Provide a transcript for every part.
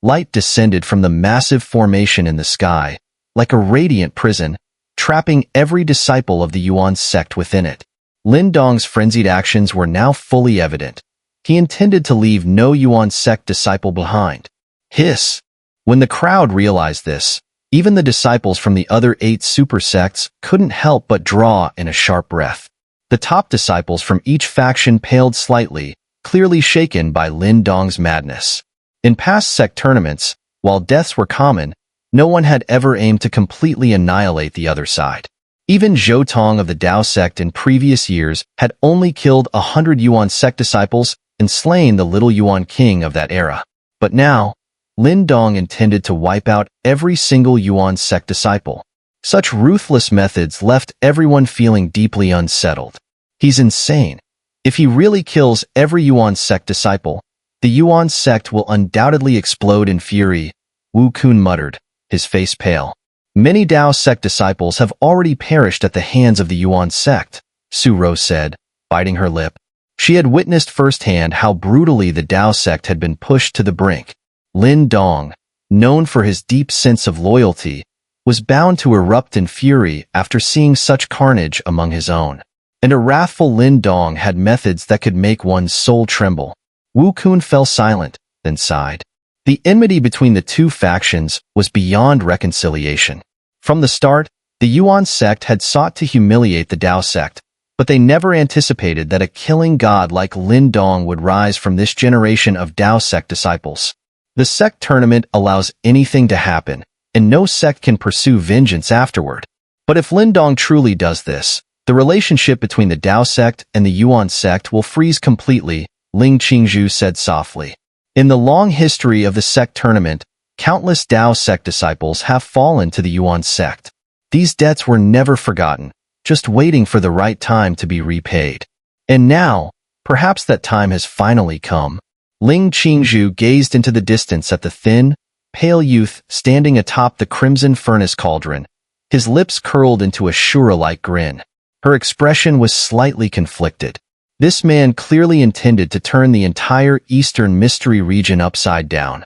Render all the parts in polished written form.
Light descended from the massive formation in the sky, like a radiant prison, trapping every disciple of the Yuan Sect within it. Lin Dong's frenzied actions were now fully evident. He intended to leave no Yuan Sect disciple behind. Hiss! When the crowd realized this, even the disciples from the other 8 super sects couldn't help but draw in a sharp breath. The top disciples from each faction paled slightly, clearly shaken by Lin Dong's madness. In past sect tournaments, while deaths were common, no one had ever aimed to completely annihilate the other side. Even Zhou Tong of the Dao sect in previous years had only killed 100 Yuan sect disciples and slain the little Yuan king of that era. But now, Lin Dong intended to wipe out every single Yuan sect disciple. Such ruthless methods left everyone feeling deeply unsettled. He's insane. If he really kills every Yuan sect disciple, the Yuan sect will undoubtedly explode in fury, Wu Kun muttered, his face pale. Many Dao sect disciples have already perished at the hands of the Yuan sect, Su Rou said, biting her lip. She had witnessed firsthand how brutally the Dao sect had been pushed to the brink. Lin Dong, known for his deep sense of loyalty, was bound to erupt in fury after seeing such carnage among his own. And a wrathful Lin Dong had methods that could make one's soul tremble. Wu Kun fell silent, then sighed. The enmity between the two factions was beyond reconciliation. From the start, the Yuan sect had sought to humiliate the Dao sect, but they never anticipated that a killing god like Lin Dong would rise from this generation of Dao sect disciples. The sect tournament allows anything to happen, and no sect can pursue vengeance afterward. But if Lin Dong truly does this, the relationship between the Dao sect and the Yuan sect will freeze completely, Ling Qingzhu said softly. In the long history of the sect tournament, countless Dao sect disciples have fallen to the Yuan sect. These debts were never forgotten, just waiting for the right time to be repaid. And now, perhaps that time has finally come. Ling Qingzhu gazed into the distance at the thin, pale youth standing atop the crimson furnace cauldron, his lips curled into a Shura-like grin. Her expression was slightly conflicted. This man clearly intended to turn the entire Eastern Mystery region upside down.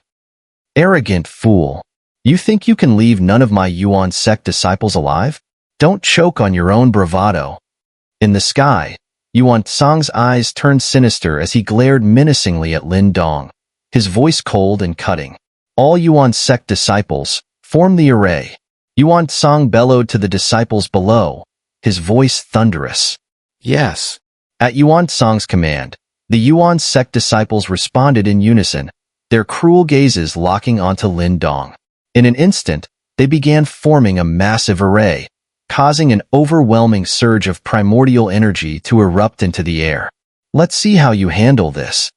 Arrogant fool. You think you can leave none of my Yuan sect disciples alive? Don't choke on your own bravado. In the sky, Yuan Tsang's eyes turned sinister as he glared menacingly at Lin Dong, his voice cold and cutting. All Yuan sect disciples, form the array. Yuan Tsang bellowed to the disciples below, his voice thunderous. Yes. At Yuan Tsang's command, the Yuan sect disciples responded in unison, their cruel gazes locking onto Lin Dong. In an instant, they began forming a massive array, causing an overwhelming surge of primordial energy to erupt into the air. Let's see how you handle this.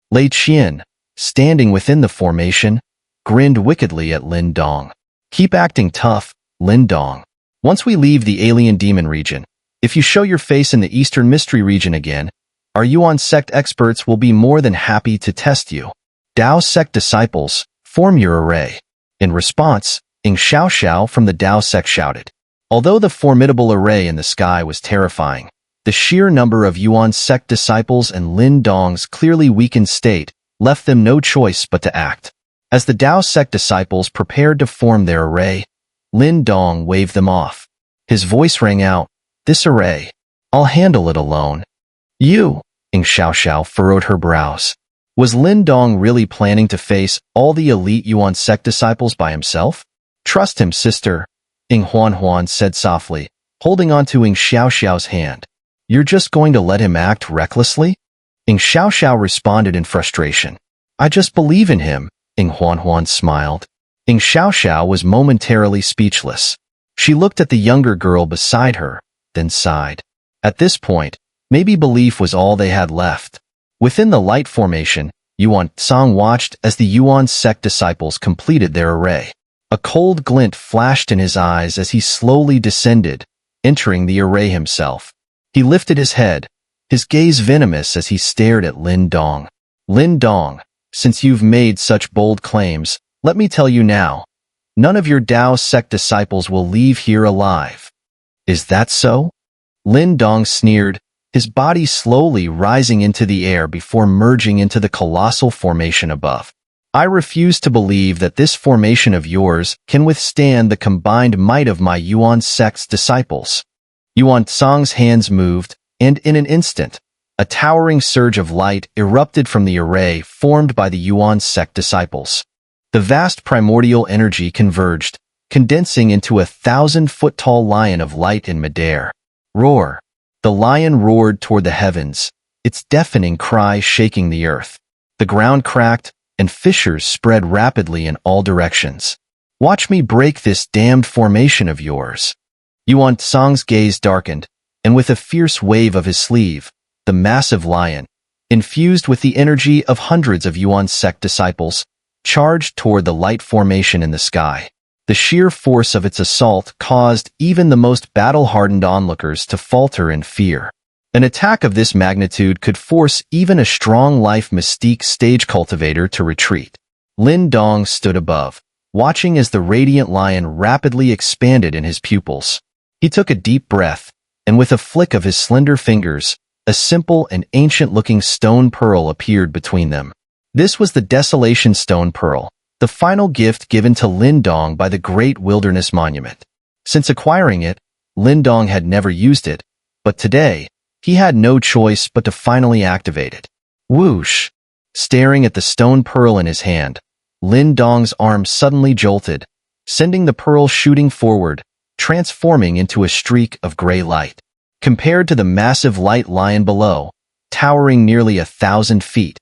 Lei Qian, standing within the formation, grinned wickedly at Lin Dong. Keep acting tough, Lin Dong. Once we leave the alien demon region, if you show your face in the Eastern Mystery region again, our Yuan sect experts will be more than happy to test you. Dao sect disciples, form your array. In response, EngSubs from the Dao sect shouted. Although the formidable array in the sky was terrifying, the sheer number of Yuan sect disciples and Lin Dong's clearly weakened state left them no choice but to act. As the Dao sect disciples prepared to form their array, Lin Dong waved them off. His voice rang out, "This array, I'll handle it alone." You, EngSubs furrowed her brows. Was Lin Dong really planning to face all the elite Yuan sect disciples by himself? Trust him, sister, Eng Huan said softly, holding on to EngSubs' hand. You're just going to let him act recklessly? EngSubs responded in frustration. I just believe in him, Eng Huan smiled. EngSubs was momentarily speechless. She looked at the younger girl beside her, then sighed. At this point, maybe belief was all they had left. Within the light formation, Yuan Tsang watched as the Yuan sect disciples completed their array. A cold glint flashed in his eyes as he slowly descended, entering the array himself. He lifted his head, his gaze venomous as he stared at Lin Dong. Lin Dong, since you've made such bold claims, let me tell you now, none of your Dao sect disciples will leave here alive. Is that so? Lin Dong sneered, his body slowly rising into the air before merging into the colossal formation above. I refuse to believe that this formation of yours can withstand the combined might of my Yuan Sect's disciples. Yuan Song's hands moved, and in an instant, a towering surge of light erupted from the array formed by the Yuan Sect disciples. The vast primordial energy converged, condensing into a 1,000-foot-tall lion of light in midair. Roar! The lion roared toward the heavens, its deafening cry shaking the earth. The ground cracked, and fissures spread rapidly in all directions. Watch me break this damned formation of yours. Yuan Song's gaze darkened, and with a fierce wave of his sleeve, the massive lion, infused with the energy of hundreds of Yuan Sect disciples, charged toward the light formation in the sky. The sheer force of its assault caused even the most battle-hardened onlookers to falter in fear. An attack of this magnitude could force even a strong life mystique stage cultivator to retreat. Lin Dong stood above, watching as the radiant lion rapidly expanded in his pupils. He took a deep breath, and with a flick of his slender fingers, a simple and ancient-looking stone pearl appeared between them. This was the Desolation Stone Pearl, the final gift given to Lin Dong by the Great Wilderness Monument. Since acquiring it, Lin Dong had never used it, but today, he had no choice but to finally activate it. Whoosh! Staring at the stone pearl in his hand, Lin Dong's arm suddenly jolted, sending the pearl shooting forward, transforming into a streak of gray light. Compared to the massive light lion below, towering nearly 1,000 feet,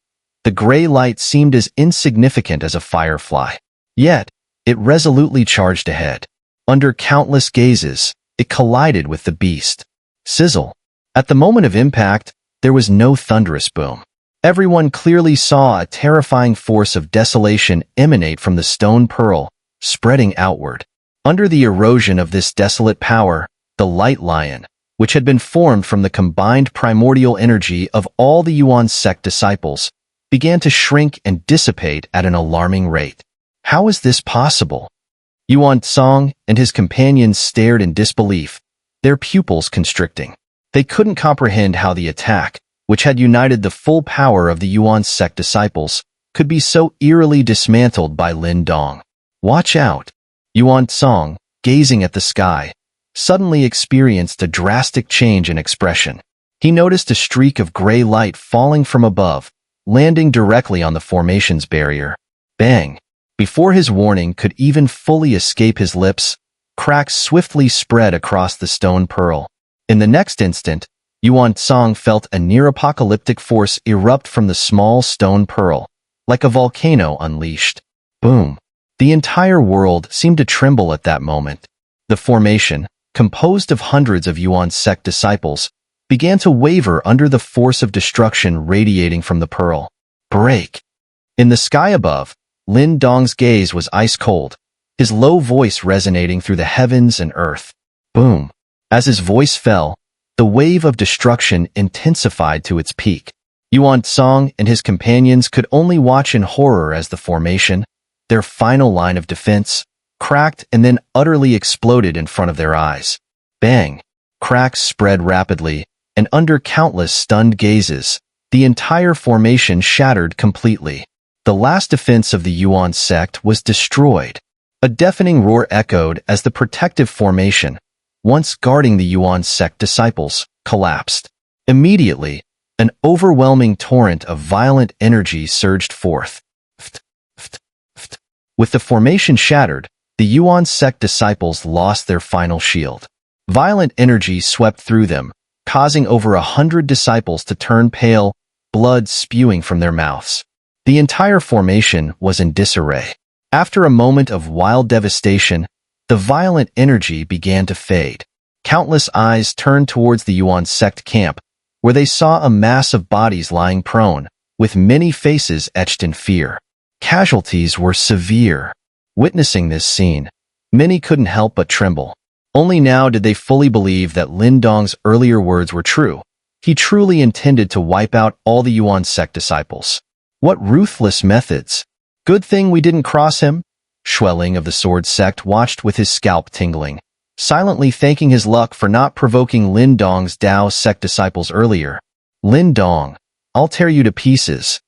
the gray light seemed as insignificant as a firefly. Yet, it resolutely charged ahead. Under countless gazes, it collided with the beast. Sizzle! At the moment of impact, there was no thunderous boom. Everyone clearly saw a terrifying force of desolation emanate from the stone pearl, spreading outward. Under the erosion of this desolate power, the light lion, which had been formed from the combined primordial energy of all the Yuan Sect disciples, began to shrink and dissipate at an alarming rate. How is this possible? Yuan Song and his companions stared in disbelief, their pupils constricting. They couldn't comprehend how the attack, which had united the full power of the Yuan Sect disciples, could be so eerily dismantled by Lin Dong. Watch out! Yuan Song, gazing at the sky, suddenly experienced a drastic change in expression. He noticed a streak of gray light falling from above, landing directly on the formation's barrier. Bang! Before his warning could even fully escape his lips, cracks swiftly spread across the stone pearl. In the next instant, Yuan Song felt a near-apocalyptic force erupt from the small stone pearl, like a volcano unleashed. Boom! The entire world seemed to tremble at that moment. The formation, composed of hundreds of Yuan Sect disciples, began to waver under the force of destruction radiating from the pearl. Break! In the sky above, Lin Dong's gaze was ice-cold, his low voice resonating through the heavens and earth. Boom! As his voice fell, the wave of destruction intensified to its peak. Yuan Song and his companions could only watch in horror as the formation, their final line of defense, cracked and then utterly exploded in front of their eyes. Bang! Cracks spread rapidly, and under countless stunned gazes, the entire formation shattered completely. The last defense of the Yuan Sect was destroyed. A deafening roar echoed as the protective formation, once guarding the Yuan Sect disciples, collapsed. Immediately, an overwhelming torrent of violent energy surged forth. With the formation shattered, the Yuan Sect disciples lost their final shield. Violent energy swept through them, causing over 100 disciples to turn pale, blood spewing from their mouths. The entire formation was in disarray. After a moment of wild devastation, the violent energy began to fade. Countless eyes turned towards the Yuan Sect camp, where they saw a mass of bodies lying prone, with many faces etched in fear. Casualties were severe. Witnessing this scene, many couldn't help but tremble. Only now did they fully believe that Lin Dong's earlier words were true. He truly intended to wipe out all the Yuan Sect disciples. What ruthless methods! Good thing we didn't cross him. Xueling of the Sword Sect watched with his scalp tingling, silently thanking his luck for not provoking Lin Dong's Dao Sect disciples earlier. Lin Dong, I'll tear you to pieces.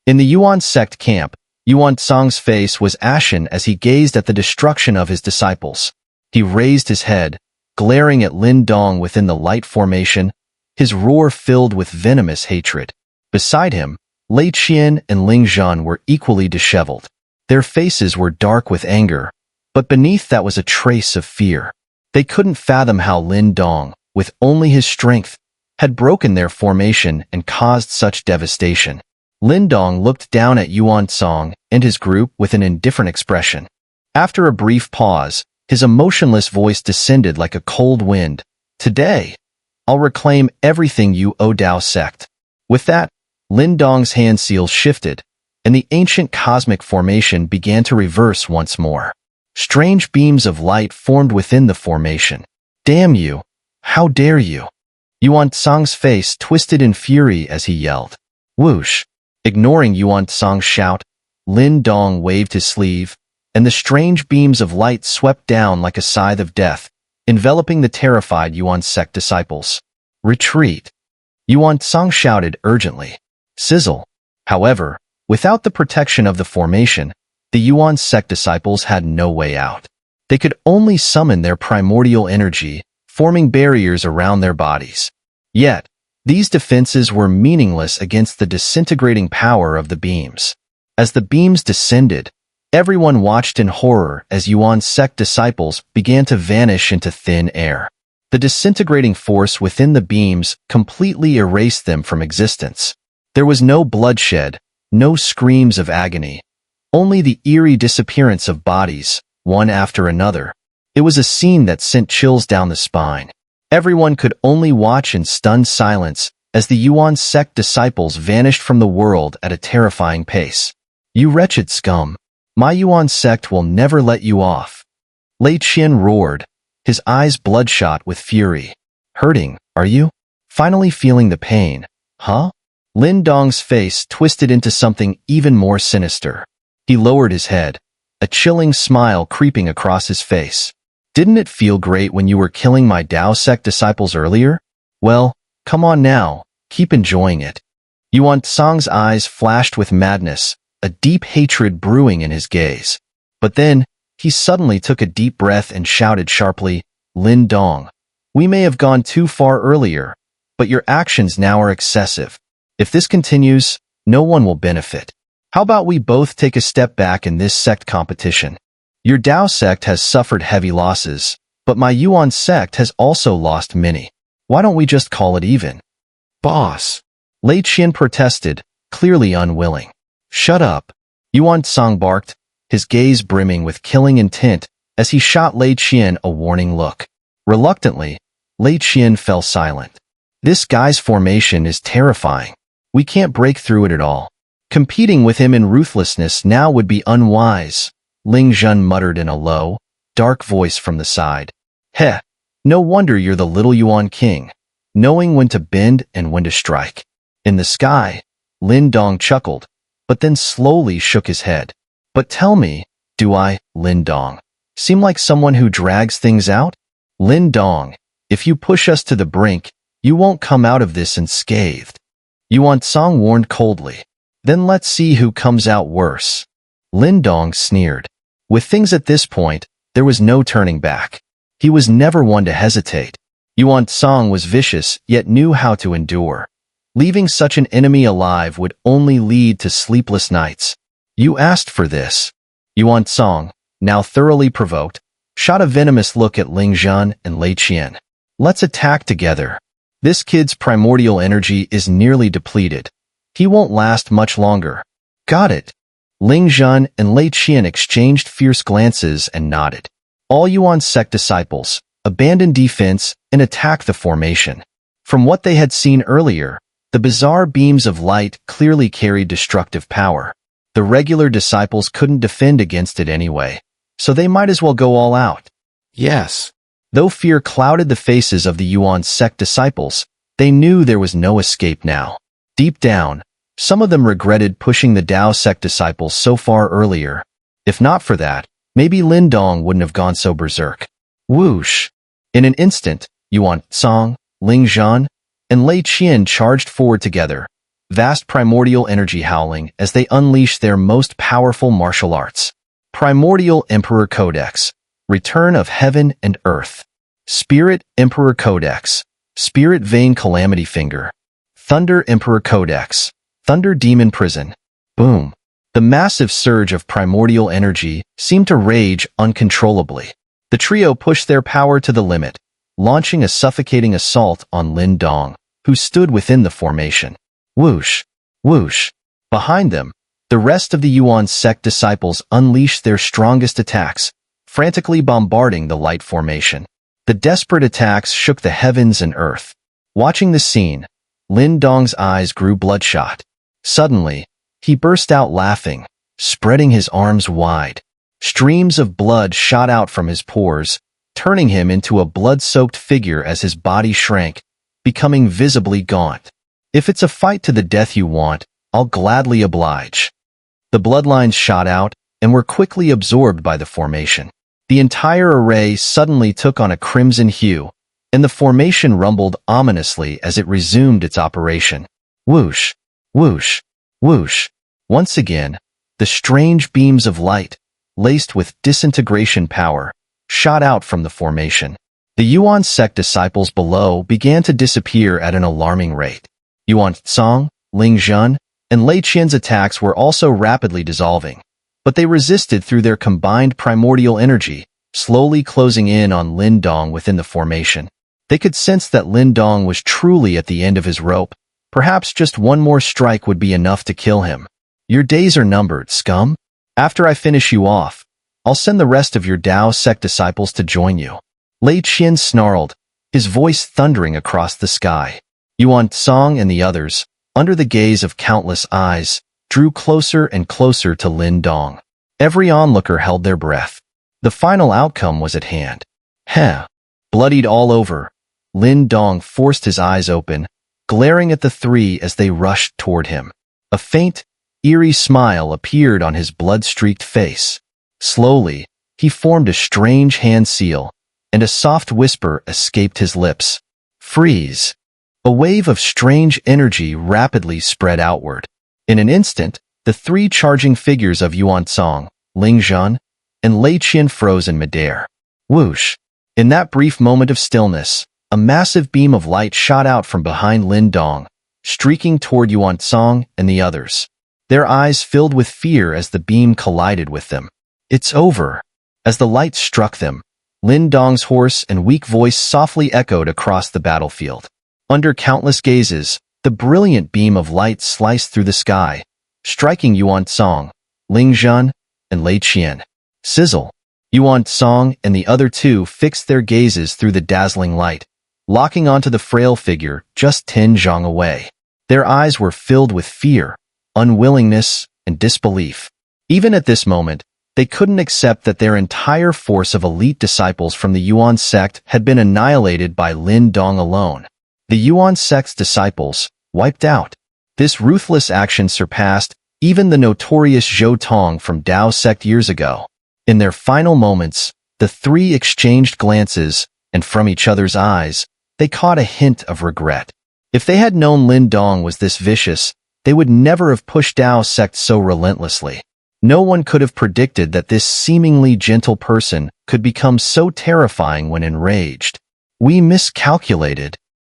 In the Yuan Sect camp, Yuan Seng's face was ashen as he gazed at the destruction of his disciples. He raised his head, glaring at Lin Dong within the light formation, his roar filled with venomous hatred. Beside him, Lei Qian and Ling Zhan were equally disheveled. Their faces were dark with anger, but beneath that was a trace of fear. They couldn't fathom how Lin Dong, with only his strength, had broken their formation and caused such devastation. Lin Dong looked down at Yuan Seng and his group with an indifferent expression. After a brief pause, his emotionless voice descended like a cold wind. Today, I'll reclaim everything you owe Dao Sect. With that, Lin Dong's hand seal shifted, and the ancient cosmic formation began to reverse once more. Strange beams of light formed within the formation. Damn you! How dare you! Yuan Seng's face twisted in fury as he yelled. Whoosh! Ignoring Yuan Seng's shout, Lin Dong waved his sleeve, and the strange beams of light swept down like a scythe of death, enveloping the terrified Yuan Sect disciples. Retreat! Yuan Seng shouted urgently. Sizzle! However, without the protection of the formation, the Yuan Sect disciples had no way out. They could only summon their primordial energy, forming barriers around their bodies. Yet, these defenses were meaningless against the disintegrating power of the beams. As the beams descended, everyone watched in horror as Yuan Sect disciples began to vanish into thin air. The disintegrating force within the beams completely erased them from existence. There was no bloodshed, no screams of agony, only the eerie disappearance of bodies, one after another. It was a scene that sent chills down the spine. Everyone could only watch in stunned silence as the Yuan Sect disciples vanished from the world at a terrifying pace. You wretched scum! My Yuan Sect will never let you off. Lei Qian roared, his eyes bloodshot with fury. Hurting, are you? Finally feeling the pain, huh? Lin Dong's face twisted into something even more sinister. He lowered his head, a chilling smile creeping across his face. Didn't it feel great when you were killing my Dao Sect disciples earlier? Well, come on now, keep enjoying it. Yuan Seng's eyes flashed with madness, a deep hatred brewing in his gaze. But then, he suddenly took a deep breath and shouted sharply, Lin Dong, we may have gone too far earlier, but your actions now are excessive. If this continues, no one will benefit. How about we both take a step back in this sect competition? Your Dao Sect has suffered heavy losses, but my Yuan Sect has also lost many. Why don't we just call it even? Boss! Lei Qian protested, clearly unwilling. Shut up! Yuan Seng barked, his gaze brimming with killing intent as he shot Lei Qian a warning look. Reluctantly, Lei Qian fell silent. This guy's formation is terrifying. We can't break through it at all. Competing with him in ruthlessness now would be unwise, Ling Zhan muttered in a low, dark voice from the side. Heh, no wonder you're the little Yuan king, knowing when to bend and when to strike. In the sky, Lin Dong chuckled, but then slowly shook his head. But tell me, do I, Lin Dong, seem like someone who drags things out? Lin Dong, if you push us to the brink, you won't come out of this unscathed. Yuan Seng warned coldly. Then let's see who comes out worse. Lin Dong sneered. With things at this point, there was no turning back. He was never one to hesitate. Yuan Seng was vicious, yet knew how to endure. Leaving such an enemy alive would only lead to sleepless nights. You asked for this. Yuan Seng, now thoroughly provoked, shot a venomous look at Ling Zhan and Lei Qian. Let's attack together. This kid's primordial energy is nearly depleted. He won't last much longer. Got it. Ling Zhan and Lei Qian exchanged fierce glances and nodded. All Yuan Sect disciples abandoned defense and attacked the formation. From what they had seen earlier, the bizarre beams of light clearly carried destructive power. The regular disciples couldn't defend against it anyway, so they might as well go all out. Yes. Though fear clouded the faces of the Yuan Sect disciples, they knew there was no escape now. Deep down, some of them regretted pushing the Dao Sect disciples so far earlier. If not for that, maybe Lin Dong wouldn't have gone so berserk. Whoosh! In an instant, Yuan Seng, Ling Zhan, and Lei Qian charged forward together, vast primordial energy howling as they unleash their most powerful martial arts. Primordial Emperor Codex, Return of Heaven and Earth. Spirit Emperor Codex, Spirit Vein Calamity Finger. Thunder Emperor Codex, Thunder Demon Prison. Boom. The massive surge of primordial energy seemed to rage uncontrollably. The trio pushed their power to the limit, launching a suffocating assault on Lin Dong, who stood within the formation. Whoosh, whoosh. Behind them, the rest of the Yuan Sect disciples unleashed their strongest attacks, frantically bombarding the light formation. The desperate attacks shook the heavens and earth. Watching the scene, Lin Dong's eyes grew bloodshot. Suddenly, he burst out laughing, spreading his arms wide. Streams of blood shot out from his pores, turning him into a blood-soaked figure as his body shrank, becoming visibly gaunt. If it's a fight to the death you want, I'll gladly oblige. The bloodlines shot out and were quickly absorbed by the formation. The entire array suddenly took on a crimson hue, and the formation rumbled ominously as it resumed its operation. Whoosh, whoosh, whoosh. Once again, the strange beams of light, laced with disintegration power, shot out from the formation. The Yuan Sect disciples below began to disappear at an alarming rate. Yuan Song, Ling Zhun, and Lei Qian's attacks were also rapidly dissolving, but they resisted through their combined primordial energy, slowly closing in on Lin Dong within the formation. They could sense that Lin Dong was truly at the end of his rope. Perhaps just one more strike would be enough to kill him. Your days are numbered, scum. After I finish you off, I'll send the rest of your Dao Sect disciples to join you. Lei Qian snarled, his voice thundering across the sky. Yuan Song and the others, under the gaze of countless eyes, drew closer and closer to Lin Dong. Every onlooker held their breath. The final outcome was at hand. Heh. Bloodied all over, Lin Dong forced his eyes open, glaring at the three as they rushed toward him. A faint, eerie smile appeared on his blood-streaked face. Slowly, he formed a strange hand seal, and a soft whisper escaped his lips. Freeze. A wave of strange energy rapidly spread outward. In an instant, the three charging figures of Yuan Song, Ling Zhun, and Lei Qian froze in midair. Whoosh. In that brief moment of stillness, a massive beam of light shot out from behind Lin Dong, streaking toward Yuan Song and the others. Their eyes filled with fear as the beam collided with them. It's over. As the light struck them, Lin Dong's hoarse and weak voice softly echoed across the battlefield. Under countless gazes, the brilliant beam of light sliced through the sky, striking Yuan Song, Ling Zhun, and Lei Qian. Sizzle. Yuan Song and the other two fixed their gazes through the dazzling light, locking onto the frail figure just 10 zhang away. Their eyes were filled with fear, unwillingness, and disbelief. Even at this moment, they couldn't accept that their entire force of elite disciples from the Yuan Sect had been annihilated by Lin Dong alone. The Yuan Sect's disciples, wiped out. This ruthless action surpassed even the notorious Zhou Tong from Dao Sect years ago. In their final moments, the three exchanged glances, and from each other's eyes, they caught a hint of regret. If they had known Lin Dong was this vicious, they would never have pushed Dao Sect so relentlessly. No one could have predicted that this seemingly gentle person could become so terrifying when enraged. We miscalculated.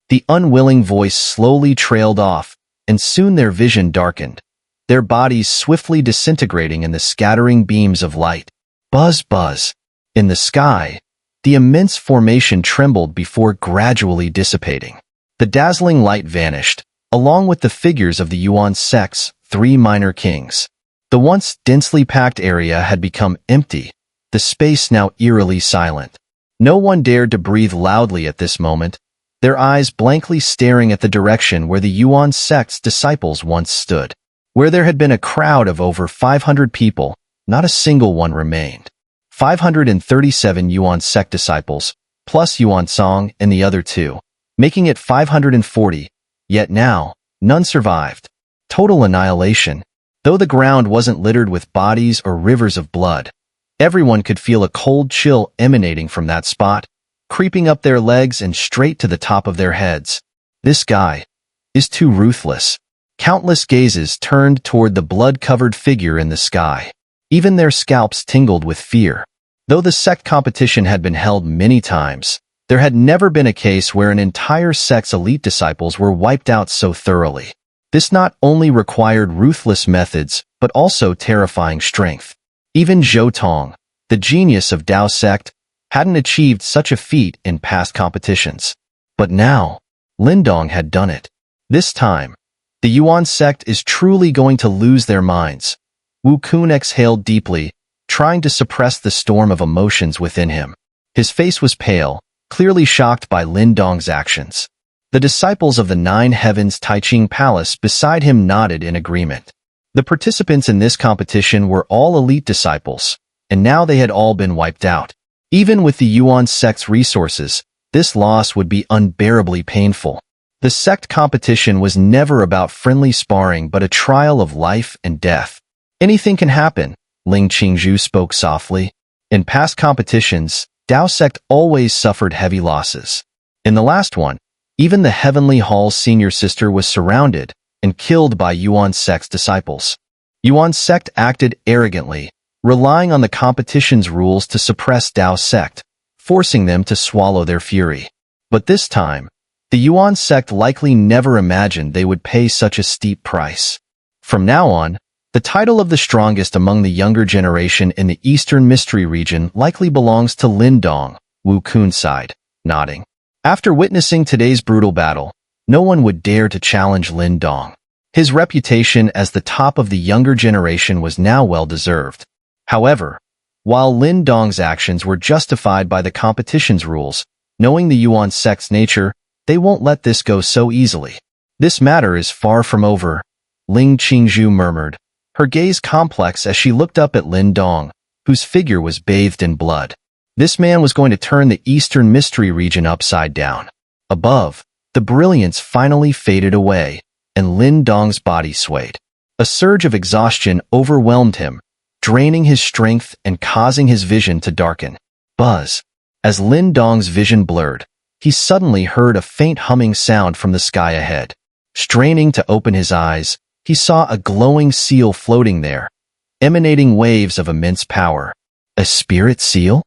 The unwilling voice slowly trailed off, and soon their vision darkened, their bodies swiftly disintegrating in the scattering beams of light. Buzz, buzz. In the sky, the immense formation trembled before gradually dissipating. The dazzling light vanished, along with the figures of the Yuan Sect's 3 minor kings. The once densely packed area had become empty, the space now eerily silent. No one dared to breathe loudly at this moment, their eyes blankly staring at the direction where the Yuan Sect's disciples once stood. Where there had been a crowd of over 500 people, not a single one remained. 537 Yuan Sect disciples, plus Yuan Song and the other two, making it 540, yet now, none survived. Total annihilation. Though the ground wasn't littered with bodies or rivers of blood, everyone could feel a cold chill emanating from that spot, creeping up their legs and straight to the top of their heads. This guy is too ruthless. Countless gazes turned toward the blood-covered figure in the sky. Even their scalps tingled with fear. Though the sect competition had been held many times, there had never been a case where an entire sect's elite disciples were wiped out so thoroughly. This not only required ruthless methods, but also terrifying strength. Even Zhou Tong, the genius of Dao sect, hadn't achieved such a feat in past competitions. But now, Lin Dong had done it. This time, the Yuan sect is truly going to lose their minds. Wu Kun exhaled deeply, trying to suppress the storm of emotions within him. His face was pale, clearly shocked by Lin Dong's actions. The disciples of the Nine Heavens Taiching Palace beside him nodded in agreement. The participants in this competition were all elite disciples, and now they had all been wiped out. Even with the Yuan sect's resources, this loss would be unbearably painful. The sect competition was never about friendly sparring but a trial of life and death. Anything can happen, Ling Qingzhu spoke softly. In past competitions, Dao sect always suffered heavy losses. In the last one, even the Heavenly Hall's senior sister was surrounded and killed by Yuan sect's disciples. Yuan sect acted arrogantly, relying on the competition's rules to suppress Dao sect, forcing them to swallow their fury. But this time, the Yuan sect likely never imagined they would pay such a steep price. From now on, the title of the strongest among the younger generation in the Eastern Mystery region likely belongs to Lin Dong, Wu Kun sighed, nodding. After witnessing today's brutal battle, no one would dare to challenge Lin Dong. His reputation as the top of the younger generation was now well-deserved. However, while Lin Dong's actions were justified by the competition's rules, knowing the Yuan sect's nature, they won't let this go so easily. This matter is far from over, Ling Qingzhu murmured, her gaze complex as she looked up at Lin Dong, whose figure was bathed in blood. This man was going to turn the Eastern Mystery region upside down. Above, the brilliance finally faded away, and Lin Dong's body swayed. A surge of exhaustion overwhelmed him, draining his strength and causing his vision to darken. Buzz. As Lin Dong's vision blurred, he suddenly heard a faint humming sound from the sky ahead. Straining to open his eyes, he saw a glowing seal floating there, emanating waves of immense power. A spirit seal?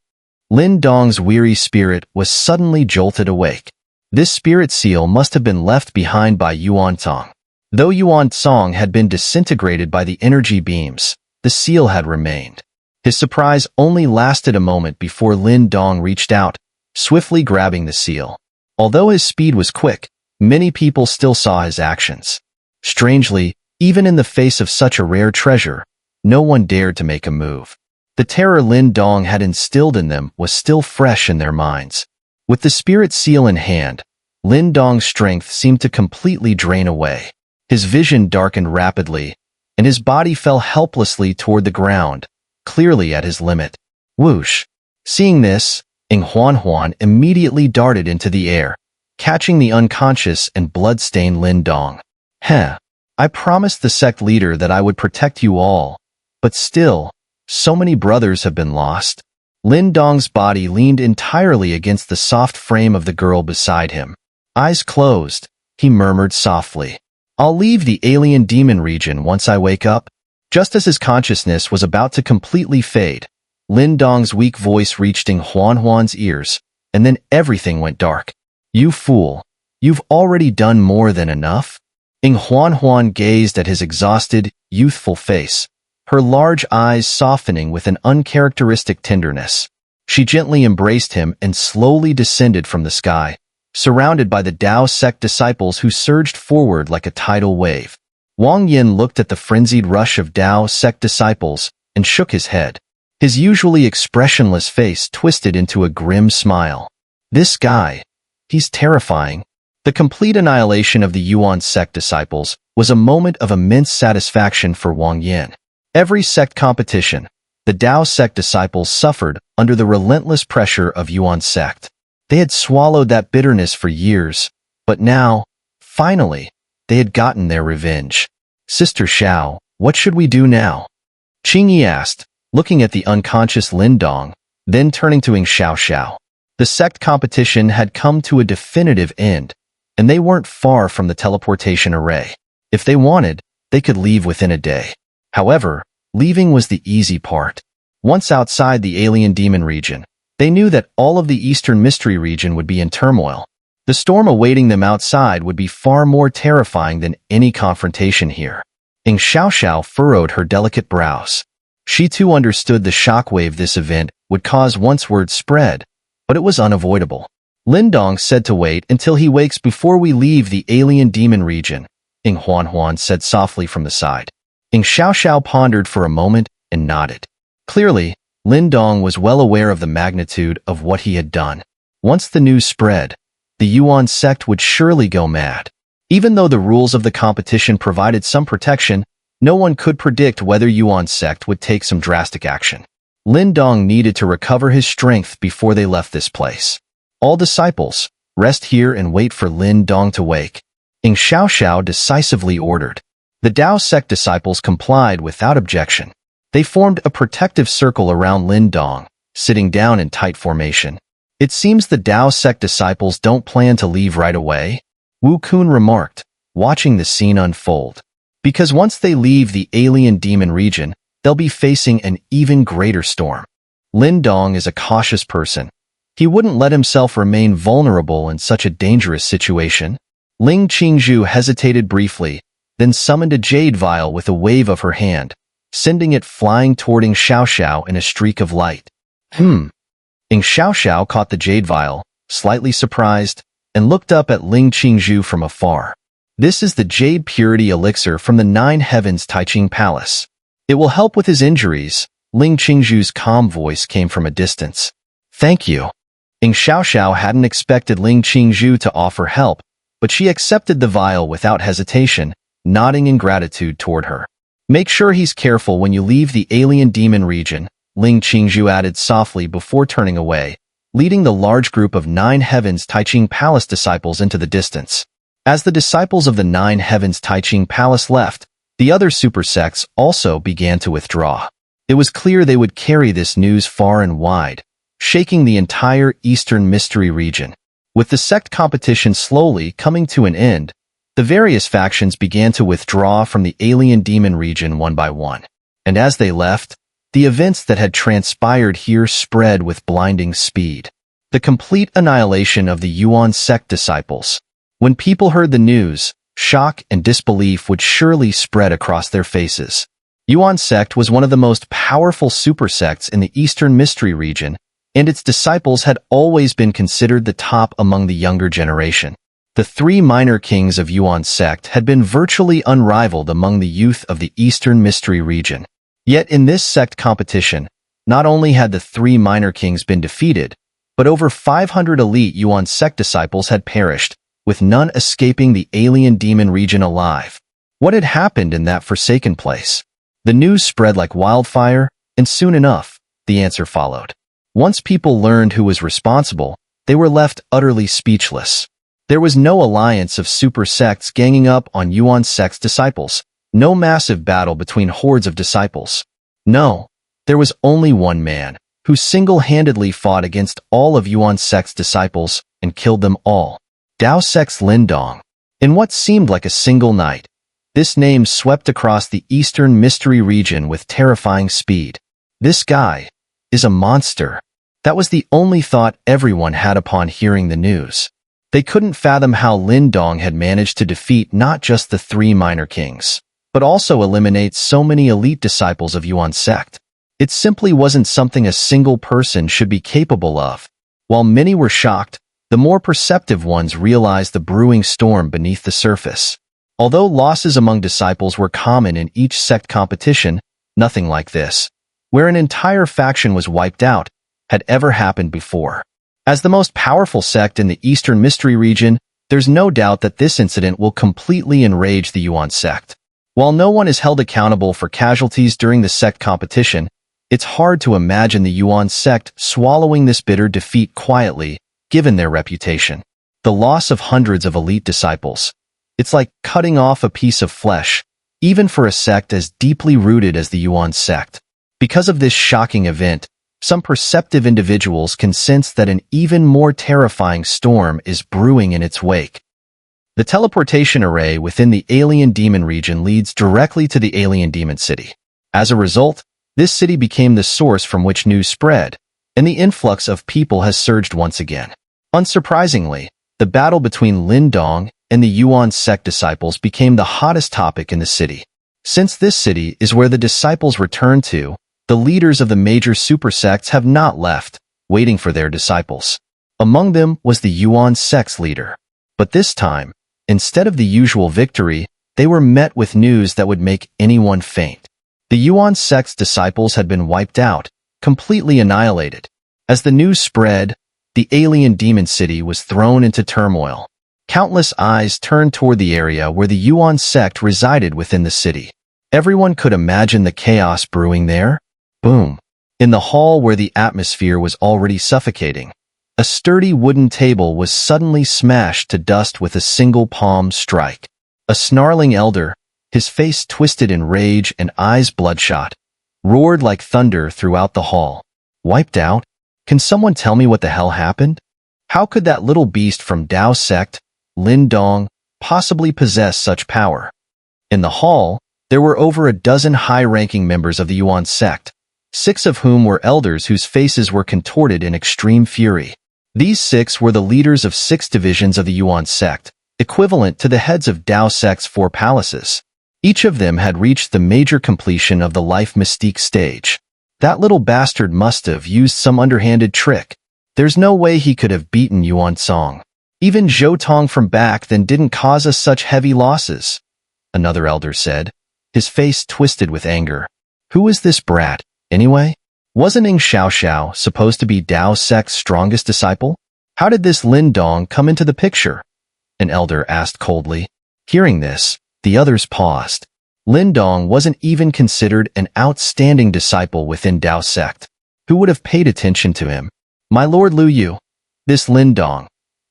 Lin Dong's weary spirit was suddenly jolted awake. This spirit seal must have been left behind by Yuan Tong. Though Yuan Tong had been disintegrated by the energy beams, the seal had remained. His surprise only lasted a moment before Lin Dong reached out, swiftly grabbing the seal. Although his speed was quick, many people still saw his actions. Strangely, even in the face of such a rare treasure, no one dared to make a move. The terror Lin Dong had instilled in them was still fresh in their minds. With the spirit seal in hand, Lin Dong's strength seemed to completely drain away. His vision darkened rapidly, and his body fell helplessly toward the ground, clearly at his limit. Whoosh! Seeing this, Huan immediately darted into the air, catching the unconscious and blood-stained Lin Dong. Heh! I promised the sect leader that I would protect you all, but still, so many brothers have been lost. Lin Dong's body leaned entirely against the soft frame of the girl beside him. Eyes closed, he murmured softly. I'll leave the alien demon region once I wake up. Just as his consciousness was about to completely fade, Lin Dong's weak voice reached Huan's ears, and then everything went dark. You fool! You've already done more than enough? Huan gazed at his exhausted, youthful face, her large eyes softening with an uncharacteristic tenderness. She gently embraced him and slowly descended from the sky, surrounded by the Dao sect disciples who surged forward like a tidal wave. Wang Yin looked at the frenzied rush of Dao sect disciples and shook his head. His usually expressionless face twisted into a grim smile. This guy, he's terrifying. The complete annihilation of the Yuan sect disciples was a moment of immense satisfaction for Wang Yin. Every sect competition, the Dao sect disciples suffered under the relentless pressure of Yuan sect. They had swallowed that bitterness for years, but now, finally, they had gotten their revenge. Sister Xiao, what should we do now? Qingyi asked, looking at the unconscious Lin Dong, then turning to Xiao. The sect competition had come to a definitive end, and they weren't far from the teleportation array. If they wanted, they could leave within a day. However, leaving was the easy part. Once outside the alien demon region, they knew that all of the Eastern Mystery region would be in turmoil. The storm awaiting them outside would be far more terrifying than any confrontation here. EngSubs furrowed her delicate brows. She too understood the shockwave this event would cause once word spread, but it was unavoidable. Lin Dong said to wait until he wakes before we leave the alien demon region, Huan said softly from the side. EngSubs pondered for a moment and nodded. Clearly, Lin Dong was well aware of the magnitude of what he had done. Once the news spread, the Yuan Sect would surely go mad. Even though the rules of the competition provided some protection, no one could predict whether Yuan Sect would take some drastic action. Lin Dong needed to recover his strength before they left this place. All disciples, rest here and wait for Lin Dong to wake, EngSubs decisively ordered. The Dao Sect disciples complied without objection. They formed a protective circle around Lin Dong, sitting down in tight formation. It seems the Dao Sect disciples don't plan to leave right away, Wu Kun remarked, watching the scene unfold. Because once they leave the alien demon region, they'll be facing an even greater storm. Lin Dong is a cautious person. He wouldn't let himself remain vulnerable in such a dangerous situation. Ling Qingzhu hesitated briefly, then summoned a jade vial with a wave of her hand, sending it flying toward EngSubs in a streak of light. EngSubs caught the jade vial, slightly surprised, and looked up at Ling Qingzhu from afar. This is the Jade Purity Elixir from the Nine Heavens Taiching Palace. It will help with his injuries. Ling Qingzhu's calm voice came from a distance. Thank you. EngSubs hadn't expected Ling Qingzhu to offer help, but she accepted the vial without hesitation, nodding in gratitude toward her. Make sure he's careful when you leave the alien demon region, Ling Qingzhu added softly before turning away, leading the large group of Nine Heavens Taiching Palace disciples into the distance. As the disciples of the Nine Heavens Taiching Palace left, the other super sects also began to withdraw. It was clear they would carry this news far and wide, shaking the entire Eastern Mystery region. With the sect competition slowly coming to an end, the various factions began to withdraw from the alien demon region one by one. And as they left, the events that had transpired here spread with blinding speed. The complete annihilation of the Yuan Sect disciples. When people heard the news, shock and disbelief would surely spread across their faces. Yuan Sect was one of the most powerful super sects in the Eastern Mystery region, and its disciples had always been considered the top among the younger generation. The three minor kings of Yuan Sect had been virtually unrivaled among the youth of the Eastern Mystery region. Yet in this sect competition, not only had the three minor kings been defeated, but over 500 elite Yuan Sect disciples had perished, with none escaping the alien demon region alive. What had happened in that forsaken place? The news spread like wildfire, and soon enough, the answer followed. Once people learned who was responsible, they were left utterly speechless. There was no alliance of super sects ganging up on Yuan Sect's disciples, no massive battle between hordes of disciples. No, there was only one man, who single-handedly fought against all of Yuan Sect's disciples and killed them all. Dao Sect's Lin Dong. In what seemed like a single night, this name swept across the Eastern Mystery region with terrifying speed. This guy is a monster. That was the only thought everyone had upon hearing the news. They couldn't fathom how Lin Dong had managed to defeat not just the three minor kings, but also eliminate so many elite disciples of Yuan Sect. It simply wasn't something a single person should be capable of. While many were shocked, the more perceptive ones realized the brewing storm beneath the surface. Although losses among disciples were common in each sect competition, nothing like this, where an entire faction was wiped out, had ever happened before. As the most powerful sect in the Eastern Mystery region, there's no doubt that this incident will completely enrage the Yuan Sect. While no one is held accountable for casualties during the sect competition, it's hard to imagine the Yuan Sect swallowing this bitter defeat quietly, given their reputation. The loss of hundreds of elite disciples. It's like cutting off a piece of flesh, even for a sect as deeply rooted as the Yuan Sect. Because of this shocking event, some perceptive individuals can sense that an even more terrifying storm is brewing in its wake. The teleportation array within the alien demon region leads directly to the alien demon city. As a result, this city became the source from which news spread, and the influx of people has surged once again. Unsurprisingly, the battle between Lin Dong and the Yuan Sect disciples became the hottest topic in the city. Since this city is where the disciples return to, the leaders of the major super sects have not left, waiting for their disciples. Among them was the Yuan Sect's leader. But this time, instead of the usual victory, they were met with news that would make anyone faint. The Yuan Sect's disciples had been wiped out, completely annihilated. As the news spread, the alien demon city was thrown into turmoil. Countless eyes turned toward the area where the Yuan Sect resided within the city. Everyone could imagine the chaos brewing there. Boom. In the hall where the atmosphere was already suffocating, a sturdy wooden table was suddenly smashed to dust with a single palm strike. A snarling elder, his face twisted in rage and eyes bloodshot, roared like thunder throughout the hall. Wiped out? Can someone tell me what the hell happened? How could that little beast from Dao Sect, Lin Dong, possibly possess such power? In the hall, there were over a dozen high-ranking members of the Yuan Sect, 6 of whom were elders whose faces were contorted in extreme fury. These 6 were the leaders of 6 divisions of the Yuan Sect, equivalent to the heads of Dao Sect's 4 palaces. Each of them had reached the major completion of the life mystique stage. That little bastard must have used some underhanded trick. There's no way he could have beaten Yuan Song. Even Zhou Tong from back then didn't cause us such heavy losses, another elder said, his face twisted with anger. Who is this brat, anyway? Wasn't EngSubs supposed to be Dao Sect's strongest disciple? How did this Lin Dong come into the picture? An elder asked coldly. Hearing this, the others paused. Lin Dong wasn't even considered an outstanding disciple within Dao Sect. Who would have paid attention to him? My lord Lu Yu. This Lin Dong.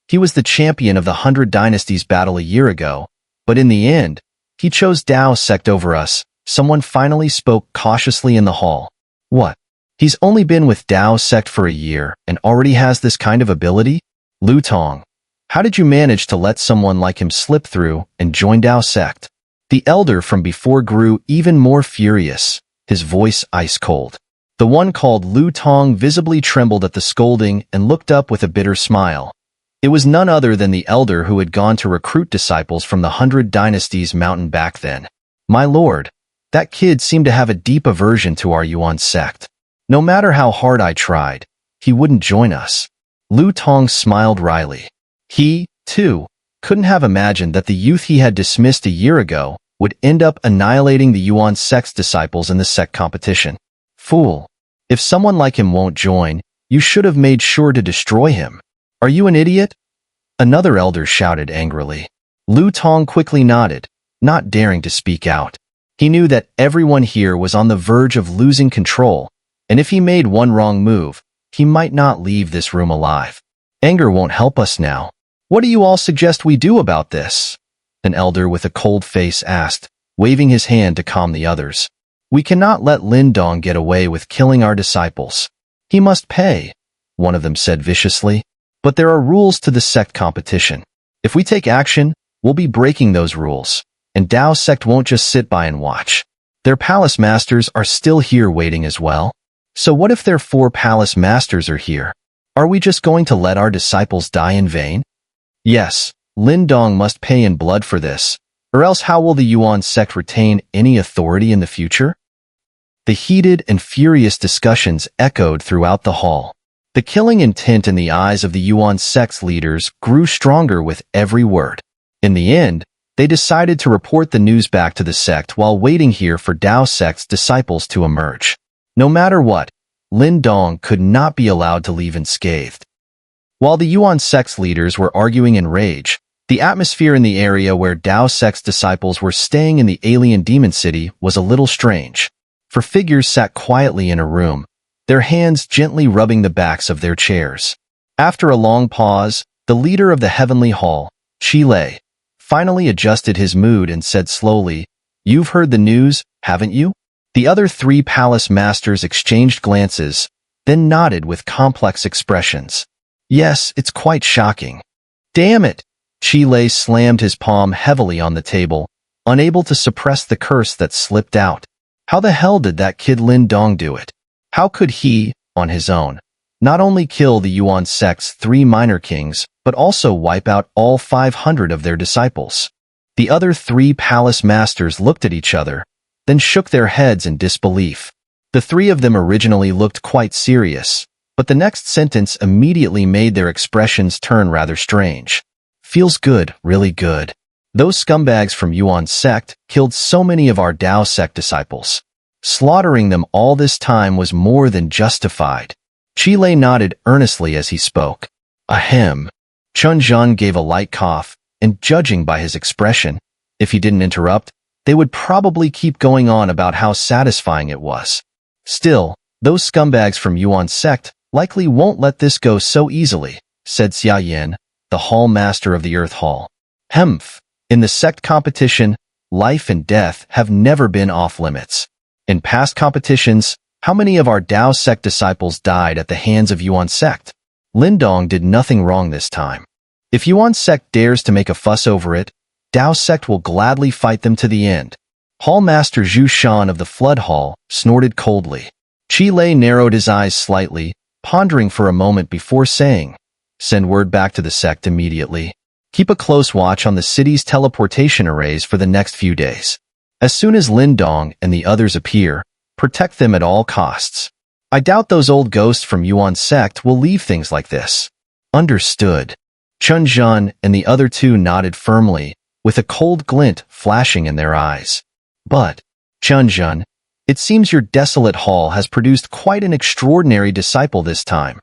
He was the champion of the 100 Dynasties battle a year ago, but in the end, he chose Dao Sect over us. Someone finally spoke cautiously in the hall. What? He's only been with Dao Sect for a year and already has this kind of ability? Lu Tong. How did you manage to let someone like him slip through and join Dao Sect? The elder from before grew even more furious, his voice ice-cold. The one called Lu Tong visibly trembled at the scolding and looked up with a bitter smile. It was none other than the elder who had gone to recruit disciples from the 100 Dynasties mountain back then. My lord, that kid seemed to have a deep aversion to our Yuan Sect. No matter how hard I tried, he wouldn't join us. Lu Tong smiled wryly. He, too, couldn't have imagined that the youth he had dismissed a year ago would end up annihilating the Yuan Sect's disciples in the sect competition. Fool. If someone like him won't join, you should have made sure to destroy him. Are you an idiot? Another elder shouted angrily. Lu Tong quickly nodded, not daring to speak out. He knew that everyone here was on the verge of losing control, and if he made one wrong move, he might not leave this room alive. Anger won't help us now. What do you all suggest we do about this? An elder with a cold face asked, waving his hand to calm the others. We cannot let Lin Dong get away with killing our disciples. He must pay, one of them said viciously. But there are rules to the sect competition. If we take action, we'll be breaking those rules, and Dao Sect won't just sit by and watch. Their palace masters are still here waiting as well. So what if their 4 palace masters are here? Are we just going to let our disciples die in vain? Yes, Lin Dong must pay in blood for this, or else how will the Yuan Sect retain any authority in the future? The heated and furious discussions echoed throughout the hall. The killing intent in the eyes of the Yuan Sect's leaders grew stronger with every word. In the end, they decided to report the news back to the sect while waiting here for Dao Sect's disciples to emerge. No matter what, Lin Dong could not be allowed to leave unscathed. While the Yuan Sect's leaders were arguing in rage, the atmosphere in the area where Dao Sect's disciples were staying in the alien demon city was a little strange. 4 figures sat quietly in a room, their hands gently rubbing the backs of their chairs. After a long pause, the leader of the heavenly hall, Chi Lei, finally adjusted his mood and said slowly, You've heard the news, haven't you? The other 3 palace masters exchanged glances, then nodded with complex expressions. Yes, it's quite shocking. Damn it! Lei slammed his palm heavily on the table, unable to suppress the curse that slipped out. How the hell did that kid Lin Dong do it? How could he, on his own, not only kill the Yuan Sect's 3 minor kings, but also wipe out all 500 of their disciples? The other 3 palace masters looked at each other, then shook their heads in disbelief. The 3 of them originally looked quite serious, but the next sentence immediately made their expressions turn rather strange. Feels good, really good. Those scumbags from Yuan Sect killed so many of our Dao Sect disciples. Slaughtering them all this time was more than justified. Lei nodded earnestly as he spoke. Ahem. Chunjun gave a light cough, and judging by his expression, if he didn't interrupt, they would probably keep going on about how satisfying it was. Still, those scumbags from Yuan Sect likely won't let this go so easily, said Xia Yin, the hall master of the Earth Hall. Hemph. In the sect competition, life and death have never been off limits. In past competitions, how many of our Dao Sect disciples died at the hands of Yuan Sect? Lin Dong did nothing wrong this time. If Yuan Sect dares to make a fuss over it, Dao Sect will gladly fight them to the end. Hall Master Zhu Shan of the Flood Hall snorted coldly. Lei narrowed his eyes slightly, pondering for a moment before saying, "Send word back to the sect immediately. Keep a close watch on the city's teleportation arrays for the next few days. As soon as Lin Dong and the others appear, protect them at all costs. I doubt those old ghosts from Yuan Sect will leave things like this." Understood. Chunjun and the other 2 nodded firmly, with a cold glint flashing in their eyes. But, Chunjun, it seems your desolate hall has produced quite an extraordinary disciple this time.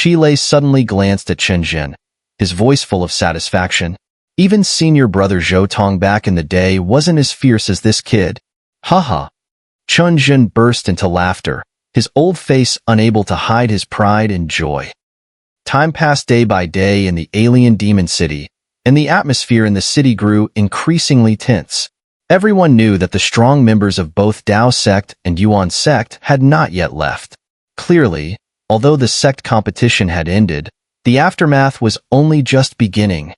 Lei suddenly glanced at Chunjun, his voice full of satisfaction. Even senior brother Zhou Tong back in the day wasn't as fierce as this kid. Haha. Chunjun burst into laughter, his old face unable to hide his pride and joy. Time passed day by day in the alien demon city, and the atmosphere in the city grew increasingly tense. Everyone knew that the strong members of both Dao Sect and Yuan Sect had not yet left. Clearly, although the sect competition had ended, the aftermath was only just beginning.